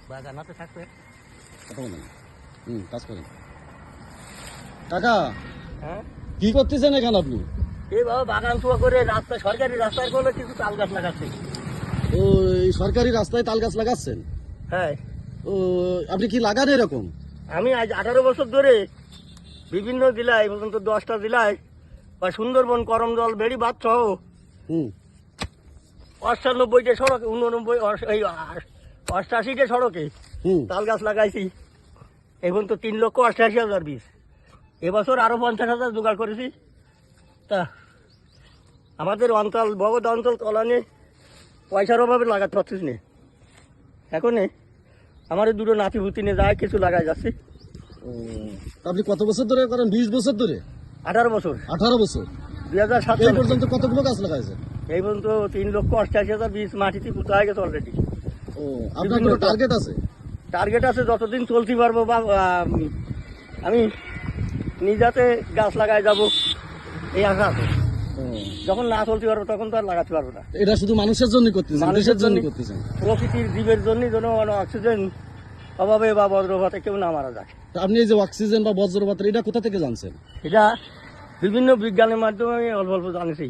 বা জানাতে থাকবে। কথা বলেন। কাজ করেন। কাকা হ্যাঁ, কি করতেছেন এখানে আপনি? এই বাবা বাগান ছোয়া করে রাস্তা, সরকারি রাস্তার বলে কিছু তাল গাছ লাগাচ্ছে। ও, এই সরকারি রাস্তায় তাল গাছ লাগাচ্ছেন? হ্যাঁ, ও, আপনি কি লাগান এরকম? আমি আজ 18 বছর ধরে বিভিন্ন জেলায়, পর্যন্ত 10টা জেলায় বা সুন্দরবন, করমজল, বেড়িবাঁধ সহ হুম 98টা সড়কে, 88টা সড়কে হুম তাল গাছ লাগাইছি। এখন তো 3,88,000 বীজ। এবছর আরো 50,000 জোগাড় করেছি। তা আমাদের অঞ্চল, বগদ অঞ্চল কলানে পয়সার অভাবে লাগাতে পারছিস না। এখন আমার দুটো নাতিভূতি নিয়ে যায় কিছু লাগাই যাচ্ছি। ও, আপনি কত বছর ধরে করেন? 20 বছর ধরে? 18 বছর, 18 বছর। 2007 এই সালে। পর্যন্ত কতগুলো গাছ লাগাইছেন? এই পর্যন্ত 3,88,000 বীজ মাটিতে পুঁতা হয়ে গেছে অলরেডি। ও, আপনার কোনো টার্গেট আছে? টার্গেট আছে যতদিন চলতে পারবো, বা আমি নিজাতে গাছ লাগাই যাব এই আশা আছে। ও, যখন না চলতে পারবো তখন তো আর লাগাতে পারবো না। এটা শুধু মানুষের জন্য করতেছেন? মানুষের দেশের জন্য জন্যই। করতেছেন? প্রকৃতির জীবের জন্য, যেন অক্সিজেন অভাবে বা বজ্রপাতে কেউ না মারা যায়। তা আপনি এই যে অক্সিজেন বা বজ্রপাত, এটা কোথা থেকে জানছেন? এটা বিভিন্ন বিজ্ঞানের মাধ্যমে আমি অল্প অল্প জানিছি।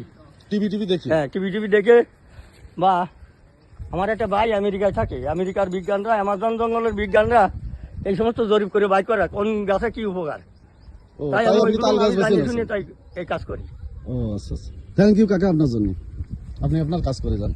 টিভি দেখি? হ্যাঁ, টিভি দেখে, বা আমার একটা ভাই আমেরিকায় থাকে, আমেরিকার বিজ্ঞানরা, অ্যামাজন জঙ্গলের বিজ্ঞানরা এই সমস্ত জরিপ করে বাই করে কোন গাছে কি উপকার। ও, তাই তাই আমি আপনি তাল গাছ বেছে জানিয়ে নিয়েছেন? শুনে তাই এই কাজ করি। ও আচ্ছা আচ্ছা, থ্যাংক ইউ কাকা আপনার জন্য। আপনি আপনার কাজ করে যান।